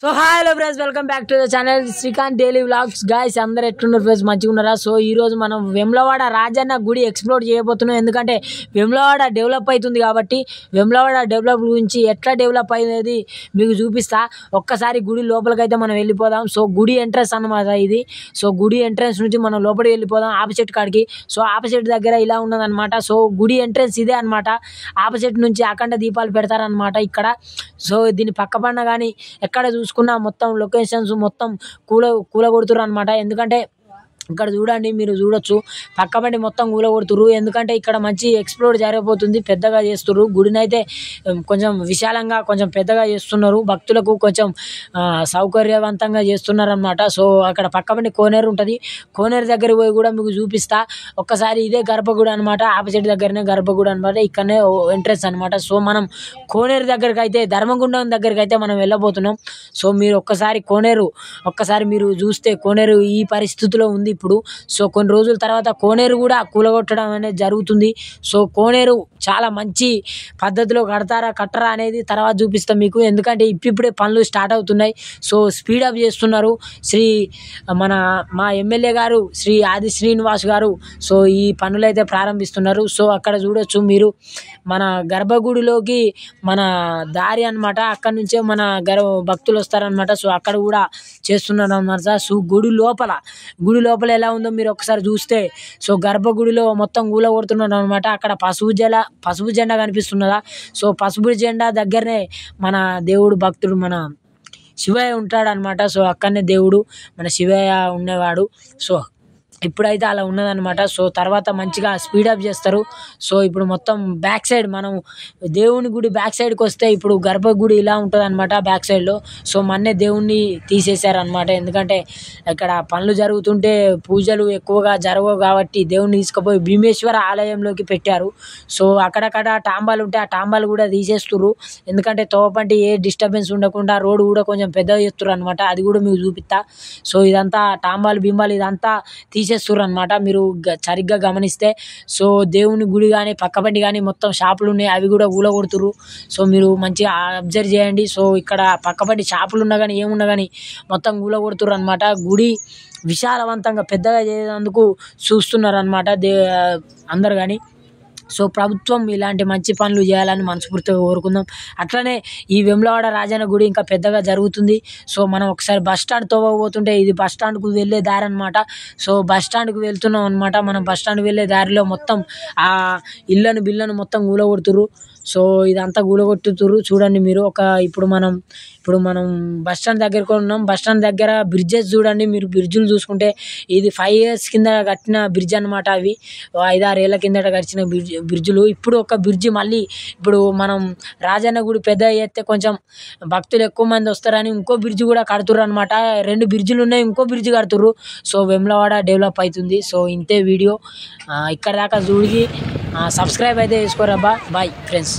So hi hello friends, welcome back to the channel Srikanth daily vlogs. Guys అందరు ఎట్లున్నారు friends, మంచిగా ఉన్నారా? So ఈ రోజు మనం వేములవాడ రాజన్న గుడి ఎక్స్ప్లోర్ చేయబోతున్నాం. ఎందుకంటే వేములవాడ డెవలప్ అవుతుంది కాబట్టి వేములవాడ డెవలప్ గురించి ఎట్లా డెవలప్ అయ్యేది మీకు చూపిస్తా. ఒక్కసారి గుడి లోపలికి అయితే మనం వెళ్ళిపోదాం. సో గుడి ఎంట్రన్స్ అన్నమాట ఇది. సో గుడి ఎంట్రన్స్ నుంచి మనం లోపలికి వెళ్ళిపోదాం ఆపోజిట్ కాడికి. సో ఆపోజిట్ దగ్గర ఇలా ఉన్నదన్నమాట. సో గుడి ఎంట్రన్స్ ఇదే అనమాట. ఆపోజిట్ నుంచి అఖండ దీపాలు పెడతారనమాట ఇక్కడ. సో దీని పక్క పన్న కానీ ఎక్కడ చూసుకున్నా మొత్తం లొకేషన్స్ మొత్తం కూలగొడుతురు అనమాట. ఎందుకంటే ఇక్కడ చూడండి, మీరు చూడొచ్చు పక్కబండి మొత్తం కూలగొడుతురు. ఎందుకంటే ఇక్కడ మంచి ఎక్స్ప్లోర్ జరగబోతుంది, పెద్దగా చేస్తున్నారు గుడిని అయితే. కొంచెం విశాలంగా కొంచెం పెద్దగా చేస్తున్నారు, భక్తులకు కొంచెం సౌకర్యవంతంగా చేస్తున్నారు అనమాట. సో అక్కడ పక్కబండి కోనేరు ఉంటుంది, కోనేరు దగ్గర పోయి కూడా మీకు చూపిస్తా. ఒక్కసారి ఇదే గర్భగుడి అనమాట, ఆపోజిట్ దగ్గరనే గర్భగుడి అనమాట, ఇక్కడనే ఎంట్రెన్స్ అనమాట. సో మనం కోనేరు దగ్గరికి అయితే, ధర్మగుండం దగ్గరికి అయితే మనం వెళ్ళబోతున్నాం. సో మీరు ఒక్కసారి మీరు చూస్తే కోనేరు ఈ పరిస్థితిలో ఉంది ఇప్పుడు. సో కొన్ని రోజుల తర్వాత కోనేరు కూడా కూలగొట్టడం అనేది జరుగుతుంది. సో కోనేరు చాలా మంచి పద్ధతిలో కట్టరా అనేది తర్వాత చూపిస్తాం మీకు. ఎందుకంటే ఇప్పుడే పనులు స్టార్ట్ అవుతున్నాయి. సో స్పీడప్ చేస్తున్నారు మా ఎమ్మెల్యే గారు శ్రీ ఆది శ్రీనివాస్ గారు. సో ఈ పనులు అయితే ప్రారంభిస్తున్నారు. సో అక్కడ చూడొచ్చు మీరు మన గర్భగుడిలోకి మన దారి అనమాట. అక్కడ నుంచే మన భక్తులు వస్తారనమాట. సో అక్కడ కూడా చేస్తున్నారు అన్నమాట. సో గుడి లోపల ఎలా ఉందో మీరు ఒకసారి చూస్తే, సో గర్భగుడిలో మొత్తం కూలగొడుతున్నారు అనమాట. అక్కడ పసుపు జెండా కనిపిస్తున్నదా? సో పసుపు జెండా దగ్గరనే మన దేవుడు భక్తుడు మన శివయ్య ఉంటాడు అనమాట. సో అక్కడనే దేవుడు మన శివయ్య ఉండేవాడు. సో ఇప్పుడైతే అలా ఉన్నదనమాట. సో తర్వాత మంచిగా స్పీడప్ చేస్తారు. సో ఇప్పుడు మొత్తం బ్యాక్ సైడ్ మనం దేవుని గుడి బ్యాక్ సైడ్కి వస్తే ఇప్పుడు గర్భగుడి ఇలా ఉంటుంది అనమాట బ్యాక్ సైడ్లో. సో మొన్నే దేవుణ్ణి తీసేశారనమాట. ఎందుకంటే ఇక్కడ పనులు జరుగుతుంటే పూజలు ఎక్కువగా జరగవు కాబట్టి దేవుణ్ణి తీసుకుపోయి భీమేశ్వర ఆలయంలోకి పెట్టారు. సో అక్కడక్కడ టాంబాలు ఉంటే ఆ టాంబాలు కూడా తీసేస్తున్నారు. ఎందుకంటే తోపంటి ఏ డిస్టర్బెన్స్ ఉండకుండా రోడ్డు కూడా కొంచెం పెద్దగా చేస్తున్నారు అనమాట. అది కూడా మీకు చూపిస్తా. సో ఇదంతా టాంబాలు ఇదంతా తీసేస్తున్నారు అనమాట, మీరు సరిగ్గా గమనిస్తే. సో దేవుని గుడి కానీ పక్కబండి కానీ మొత్తం షాపులు ఉన్నాయి, అవి కూడా కూలగొడుతురు. సో మీరు మంచిగా అబ్జర్వ్ చేయండి. సో ఇక్కడ పక్కబండి షాపులు ఉన్నా కానీ ఏమున్నా కానీ మొత్తం కూలగొడుతురు అనమాట. గుడి విశాలవంతంగా పెద్దగా చేసేందుకు చూస్తున్నారు అనమాట అందరు కానీ. సో ప్రభుత్వం ఇలాంటి మంచి పనులు చేయాలని మనస్ఫూర్తిగా కోరుకుందాం. అట్లనే ఈ వేములవాడ రాజన్న గుడి ఇంకా పెద్దగా జరుగుతుంది. సో మనం ఒకసారి బస్ స్టాండ్ తోవబోతుంటే, ఇది బస్ స్టాండ్కు వెళ్ళే దారి అనమాట. సో బస్ స్టాండ్కు వెళ్తున్నాం అనమాట. మనం బస్ స్టాండ్ వెళ్ళే దారిలో మొత్తం ఆ బిల్లను మొత్తం కూలగొడుతురు. సో ఇదంతా కూలగొట్టుతురు చూడండి మీరు. ఇప్పుడు మనం బస్ స్టాండ్ దగ్గరకు ఉన్నాం. బస్ స్టాండ్ దగ్గర బ్రిడ్జెస్ చూడండి మీరు. బ్రిడ్జులు చూసుకుంటే ఇది 5 years కింద కట్టిన బ్రిడ్జ్ అనమాట. అవి 5-6 ఏళ్ళ కిందట కట్టిన బ్రిడ్జులు. ఇప్పుడు ఒక బ్రిడ్జి మళ్ళీ ఇప్పుడు మనం రాజన్న గుడి పెద్ద చేస్తే కొంచెం భక్తులు ఎక్కువ మంది వస్తారని ఇంకో బ్రిడ్జి కూడా కడుతుర్రు అనమాట. 2 బ్రిడ్జులు ఉన్నాయి, ఇంకో బ్రిడ్జి కడుతుర్రు. సో వేములవాడ డెవలప్ అవుతుంది. సో ఇంతే వీడియో. ఇక్కడ దాకా చూడి సబ్స్క్రైబ్ అయితే చేసుకోరబ్బా. Bye friends.